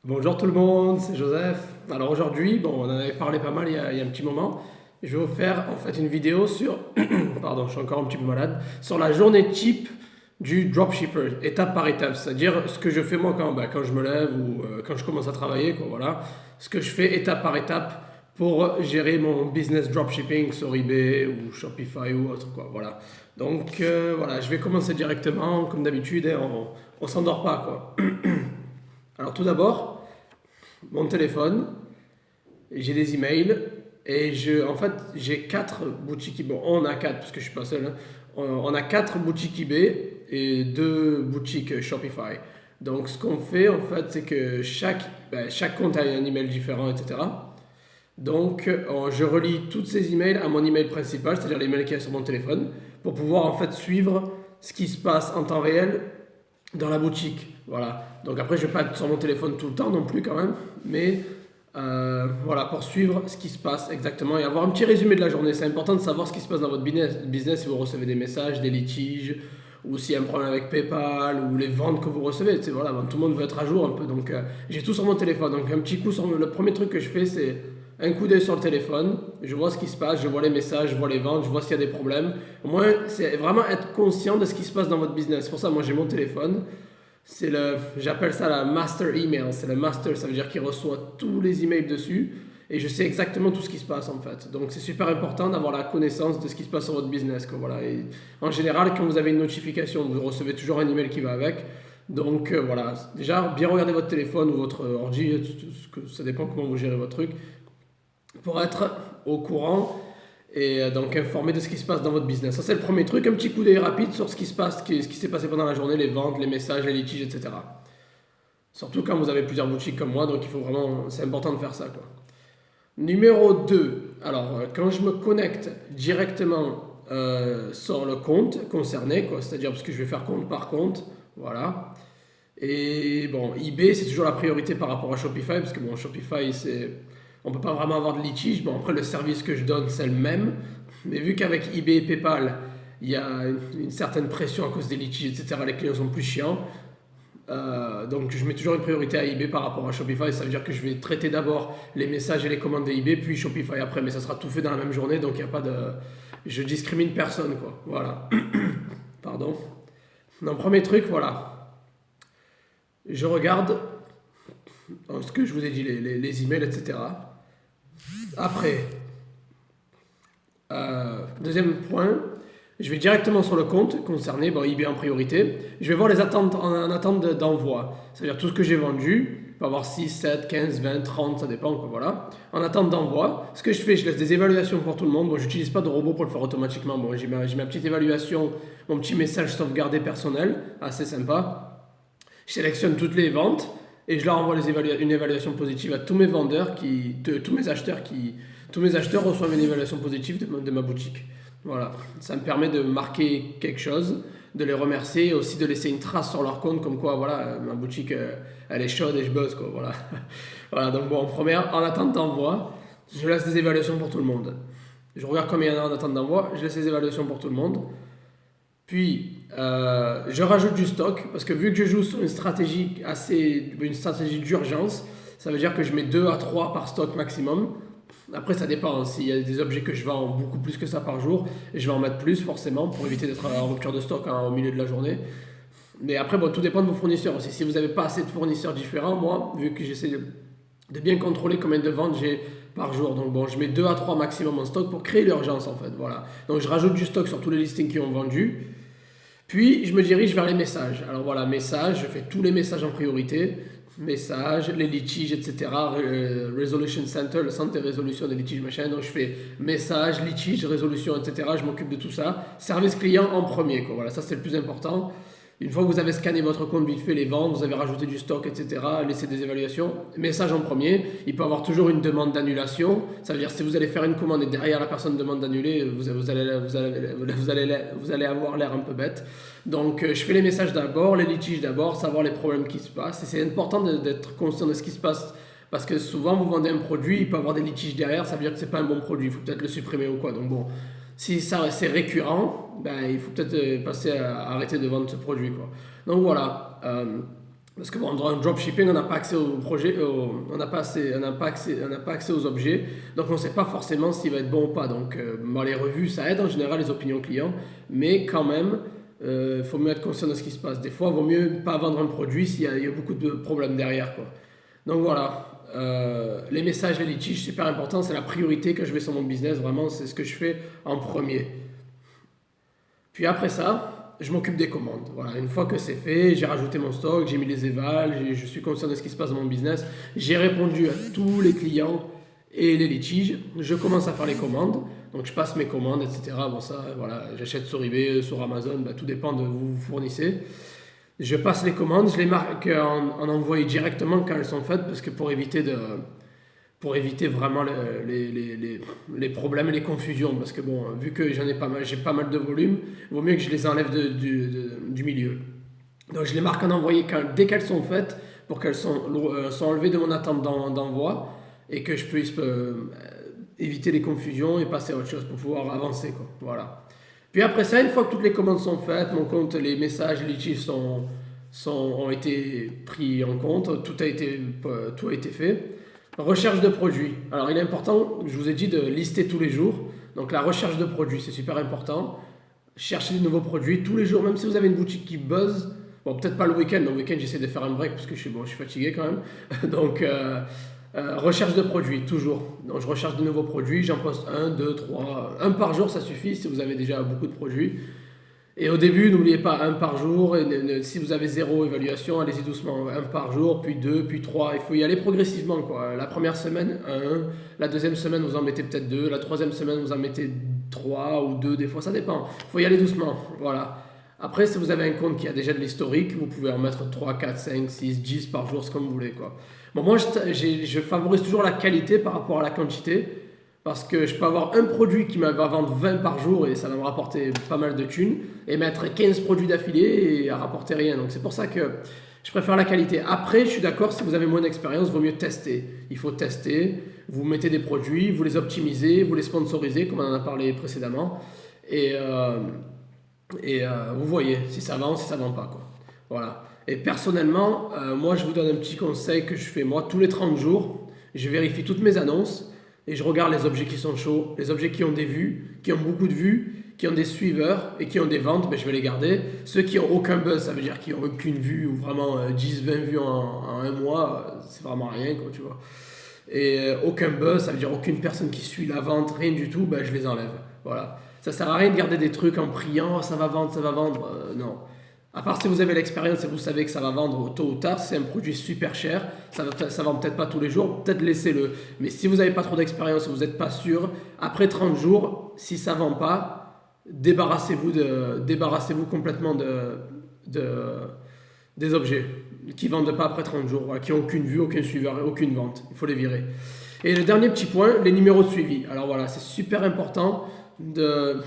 Bonjour tout le monde, c'est Joseph. Alors aujourd'hui, bon, on en avait parlé pas mal il y a un petit moment. Je vais vous faire en fait une vidéo sur, pardon, je suis encore un petit peu malade, sur la journée type du dropshipper, étape par étape. C'est-à-dire ce que je fais moi quand je me lève ou quand je commence à travailler, quoi, voilà. Ce que je fais étape par étape pour gérer mon business dropshipping sur eBay ou Shopify ou autre, quoi, voilà. Donc voilà, je vais commencer directement, comme d'habitude, et on s'endort pas, quoi. Alors tout d'abord, mon téléphone, j'ai des emails et en fait, j'ai quatre boutiques. Bon, on a quatre parce que je suis pas seul, hein. On a quatre boutiques eBay et deux boutiques Shopify. Donc, ce qu'on fait en fait, c'est que chaque compte a un email différent, etc. Donc, je relie tous ces emails à mon email principal, c'est-à-dire l'email qui est sur mon téléphone, pour pouvoir en fait suivre ce qui se passe en temps réel dans la boutique. Voilà. Donc après, je ne vais pas être sur mon téléphone tout le temps non plus quand même, mais voilà, pour suivre ce qui se passe exactement et avoir un petit résumé de la journée. C'est important de savoir ce qui se passe dans votre business si vous recevez des messages, des litiges, ou s'il y a un problème avec PayPal, ou les ventes que vous recevez. Tu sais, voilà, tout le monde veut être à jour un peu. Donc j'ai tout sur mon téléphone. Donc un petit coup sur le premier truc que je fais, c'est un coup d'œil sur le téléphone, je vois ce qui se passe, je vois les messages, je vois les ventes, je vois s'il y a des problèmes. Au moins, c'est vraiment être conscient de ce qui se passe dans votre business. C'est pour ça, moi, j'ai mon téléphone. J'appelle ça la master email. C'est le master, ça veut dire qu'il reçoit tous les emails dessus et je sais exactement tout ce qui se passe en fait. Donc c'est super important d'avoir la connaissance de ce qui se passe sur votre business, quoi, voilà. Et en général, quand vous avez une notification, vous recevez toujours un email qui va avec. Donc voilà, déjà bien regarder votre téléphone ou votre ordi, ça dépend comment vous gérez votre truc, pour être au courant et donc informé de ce qui se passe dans votre business. Ça c'est le premier truc, un petit coup d'œil rapide sur ce qui se passe, ce qui s'est passé pendant la journée, les ventes, les messages, les litiges, etc. Surtout quand vous avez plusieurs boutiques comme moi, donc il faut vraiment, c'est important de faire ça, quoi. Numéro 2. Alors quand je me connecte directement sur le compte concerné, quoi, c'est-à-dire parce que je vais faire compte par compte, voilà. Et bon, eBay c'est toujours la priorité par rapport à Shopify, parce que bon, Shopify c'est on ne peut pas vraiment avoir de litige. Bon, après, le service que je donne, c'est le même. Mais vu qu'avec eBay et PayPal, il y a une certaine pression à cause des litiges, etc., les clients sont plus chiants. Donc, je mets toujours une priorité à eBay par rapport à Shopify. Ça veut dire que je vais traiter d'abord les messages et les commandes de eBay, puis Shopify après. Mais ça sera tout fait dans la même journée, donc il n'y a pas de. Je discrimine personne, quoi. Voilà. Pardon. Donc, premier truc, voilà. Je regarde ce que je vous ai dit, les emails, etc. Après, deuxième point, je vais directement sur le compte concerné, bon, eBay en priorité. Je vais voir les attentes en attente d'envoi. C'est-à-dire tout ce que j'ai vendu. Il peut y avoir 6, 7, 15, 20, 30, ça dépend, quoi, voilà. En attente d'envoi. Ce que je fais, je laisse des évaluations pour tout le monde. Bon, j'utilise pas de robot pour le faire automatiquement. Bon, j'ai ma petite évaluation, mon petit message sauvegardé personnel, assez sympa. Je sélectionne toutes les ventes et je leur envoie une évaluation positive à tous mes vendeurs, tous mes acheteurs reçoivent une évaluation positive de ma boutique. Voilà, ça me permet de marquer quelque chose, de les remercier et aussi de laisser une trace sur leur compte comme quoi voilà, ma boutique elle est chaude et je bosse, quoi, voilà. Voilà, donc bon, en attente d'envoi, je laisse des évaluations pour tout le monde. Je regarde combien il y en a en attente d'envoi, je laisse des évaluations pour tout le monde. Puis, je rajoute du stock parce que vu que je joue sur une stratégie d'urgence, ça veut dire que je mets 2 à 3 par stock maximum. Après, ça dépend, hein. S'il y a des objets que je vends beaucoup plus que ça par jour, je vais en mettre plus forcément pour éviter d'être en rupture de stock, hein, au milieu de la journée. Mais après, bon, tout dépend de vos fournisseurs aussi. Si vous n'avez pas assez de fournisseurs différents, moi, vu que j'essaie de bien contrôler combien de ventes j'ai par jour, donc bon, je mets 2 à 3 maximum en stock pour créer l'urgence en fait. Voilà. Donc je rajoute du stock sur tous les listings qui ont vendu. Puis, je me dirige vers les messages. Alors voilà, messages, je fais tous les messages en priorité. Messages, les litiges, etc. Resolution Center, le centre de résolution des litiges, machin. Donc, je fais messages, litiges, résolution, etc. Je m'occupe de tout ça. Service client en premier, quoi. Voilà, ça c'est le plus important. Une fois que vous avez scanné votre compte vite fait, les ventes, vous avez rajouté du stock, etc., laissé des évaluations, message en premier. Il peut y avoir toujours une demande d'annulation. Ça veut dire si vous allez faire une commande et derrière la personne demande d'annuler, vous allez avoir l'air un peu bête. Donc je fais les messages d'abord, les litiges d'abord, savoir les problèmes qui se passent. Et c'est important d'être conscient de ce qui se passe. Parce que souvent vous vendez un produit, il peut y avoir des litiges derrière, ça veut dire que c'est pas un bon produit, il faut peut-être le supprimer ou quoi. Donc bon, si ça c'est récurrent, ben, il faut peut-être passer à arrêter de vendre ce produit, quoi. Donc voilà. Parce que bon, dans le dropshipping, on n'a pas accès au projet, on n'a pas accès aux objets, donc on ne sait pas forcément s'il va être bon ou pas. Donc bon, les revues, ça aide en général les opinions clients, mais quand même, il faut mieux être conscient de ce qui se passe. Des fois, il vaut mieux pas vendre un produit il y a beaucoup de problèmes derrière, quoi. Donc voilà, les messages, les litiges, super important, c'est la priorité que je vais sur mon business, vraiment, c'est ce que je fais en premier. Puis après ça, je m'occupe des commandes. Voilà, une fois que c'est fait, j'ai rajouté mon stock, j'ai mis les évals, je suis conscient de ce qui se passe dans mon business, j'ai répondu à tous les clients et les litiges, je commence à faire les commandes, donc je passe mes commandes, etc. Bon ça, voilà, j'achète sur eBay, sur Amazon, bah, tout dépend de où vous fournissez. Je passe les commandes, je les marque en envoyé directement quand elles sont faites, parce que pour éviter vraiment les problèmes et les confusions. Parce que bon, vu que j'en ai pas mal, j'ai pas mal de volume, il vaut mieux que je les enlève du milieu. Donc je les marque en envoyé dès qu'elles sont faites, pour qu'elles sont enlevées de mon attente d'envoi, et que je puisse éviter les confusions et passer à autre chose pour pouvoir avancer, quoi. Voilà. Puis après ça, une fois que toutes les commandes sont faites, mon compte, les messages, les litiges ont été pris en compte, tout a été fait. Recherche de produits. Alors il est important, je vous ai dit de lister tous les jours. Donc la recherche de produits, c'est super important. Cherchez de nouveaux produits tous les jours, même si vous avez une boutique qui buzz. Bon, peut-être pas le week-end. Le week-end, j'essaie de faire un break parce que je suis fatigué quand même. Donc, recherche de produits, toujours. Donc, je recherche de nouveaux produits. J'en poste un, deux, trois. Un par jour, ça suffit si vous avez déjà beaucoup de produits. Et au début, n'oubliez pas un par jour. Et si vous avez zéro évaluation, allez-y doucement. Un par jour, puis deux, puis trois. Il faut y aller progressivement, quoi. La première semaine, un. La deuxième semaine, vous en mettez peut-être deux. La troisième semaine, vous en mettez trois ou deux. Des fois, ça dépend. Il faut y aller doucement. Voilà. Après, si vous avez un compte qui a déjà de l'historique, vous pouvez en mettre 3, 4, 5, 6, 10 par jour, c'est comme vous voulez, quoi. Bon, moi, je favorise toujours la qualité par rapport à la quantité. Parce que je peux avoir un produit qui va vendre 20 par jour et ça va me rapporter pas mal de thunes, et mettre 15 produits d'affilée et à rapporter rien. Donc c'est pour ça que je préfère la qualité. Après, je suis d'accord, si vous avez moins d'expérience, il vaut mieux tester. Il faut tester, vous mettez des produits, vous les optimisez, vous les sponsorisez, comme on en a parlé précédemment, et, vous voyez si ça vend, si ça vend pas, quoi. Voilà. Et personnellement, moi je vous donne un petit conseil que je fais moi tous les 30 jours. Je vérifie toutes mes annonces et je regarde les objets qui sont chauds, les objets qui ont des vues, qui ont beaucoup de vues, qui ont des suiveurs et qui ont des ventes, ben, je vais les garder. Ceux qui ont aucun buzz, ça veut dire qu'ils n'ont aucune vue ou vraiment 10-20 vues en un mois, c'est vraiment rien, quoi, tu vois. Et aucun buzz, ça veut dire aucune personne qui suit la vente, rien du tout, ben, je les enlève. Voilà. Ça sert à rien de garder des trucs en priant, oh, ça va vendre. Non. À part si vous avez l'expérience et vous savez que ça va vendre tôt ou tard, c'est un produit super cher, ça vend peut-être pas tous les jours, peut-être laissez-le. Mais si vous n'avez pas trop d'expérience et vous n'êtes pas sûr, après 30 jours, si ça vend pas, débarrassez-vous complètement de- des objets qui vendent pas après 30 jours, voilà, qui n'ont aucune vue, aucun suiveur, aucune vente. Il faut les virer. Et le dernier petit point, les numéros de suivi. Alors voilà, c'est super important de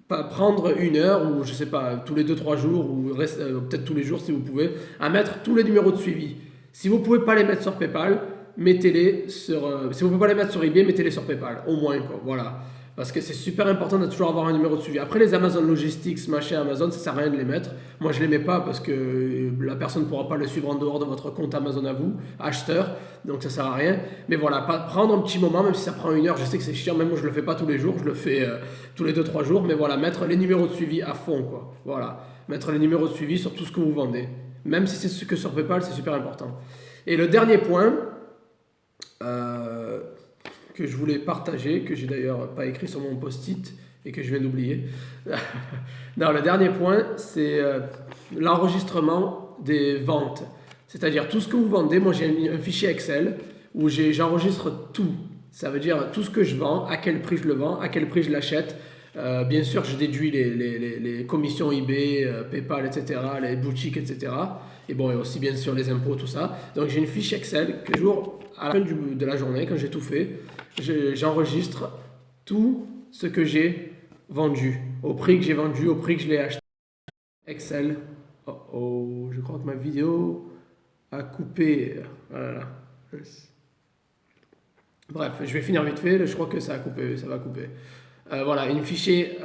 pas prendre une heure ou je sais pas, tous les 2 3 jours ou peut-être tous les jours si vous pouvez, à mettre tous les numéros de suivi. Si vous pouvez pas les mettre sur PayPal, mettez-les sur. Si vous pouvez pas les mettre sur eBay, mettez-les sur PayPal, au moins, quoi. Voilà. Parce que c'est super important de toujours avoir un numéro de suivi. Après, les Amazon Logistics, machin Amazon, ça sert à rien de les mettre. Moi, je les mets pas parce que la personne ne pourra pas le suivre en dehors de votre compte Amazon à vous, acheteur. Donc, ça sert à rien. Mais voilà, pas prendre un petit moment, même si ça prend une heure. Je sais que c'est chiant, même moi, je le fais pas tous les jours. Je le fais tous les 2 3 jours. Mais voilà, mettre les numéros de suivi à fond, quoi. Voilà. Mettre les numéros de suivi sur tout ce que vous vendez. Même si c'est ce que sur PayPal, c'est super important. Et le dernier point, euh, que je voulais partager, que j'ai d'ailleurs pas écrit sur mon post-it et que je viens d'oublier. Non, le dernier point, c'est l'enregistrement des ventes. C'est-à-dire tout ce que vous vendez. Moi, j'ai un fichier Excel où j'enregistre tout. Ça veut dire tout ce que je vends, à quel prix je le vends, à quel prix je l'achète. Bien sûr, je déduis les commissions eBay, PayPal, etc., les boutiques, etc. Et bon, et aussi bien sûr les impôts, tout ça. Donc j'ai une fiche Excel que jour, à la fin de la journée, quand j'ai tout fait, j'enregistre tout ce que j'ai vendu, au prix que j'ai vendu, au prix que je l'ai acheté. Excel. Oh, oh, je crois que ma vidéo a coupé. Voilà. Bref, je vais finir vite fait. Je crois que ça a coupé, ça va couper. voilà, un fichier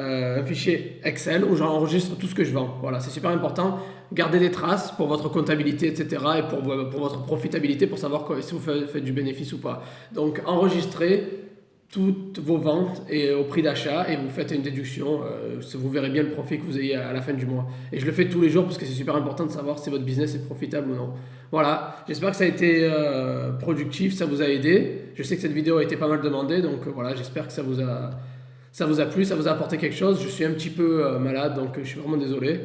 Excel où j'enregistre tout ce que je vends. Voilà, c'est super important. Gardez des traces pour votre comptabilité, etc. et pour votre profitabilité, pour savoir si vous faites du bénéfice ou pas. Donc, enregistrez toutes vos ventes et au prix d'achat et vous faites une déduction. Vous verrez bien le profit que vous ayez à la fin du mois. Et je le fais tous les jours parce que c'est super important de savoir si votre business est profitable ou non. Voilà, j'espère que ça a été productif, ça vous a aidé. Je sais que cette vidéo a été pas mal demandée, donc voilà, j'espère que ça vous a plu, ça vous a apporté quelque chose. Je suis un petit peu malade, donc je suis vraiment désolé.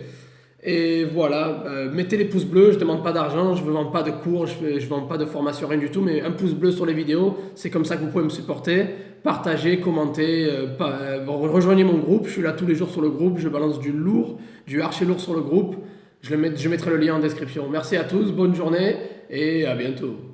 Et voilà, mettez les pouces bleus, je ne demande pas d'argent, je ne vends pas de cours, je ne vends pas de formation, rien du tout, mais un pouce bleu sur les vidéos, c'est comme ça que vous pouvez me supporter. Partagez, commentez, rejoignez mon groupe, je suis là tous les jours sur le groupe, je balance du lourd, du archi lourd sur le groupe, je mettrai le lien en description. Merci à tous, bonne journée et à bientôt.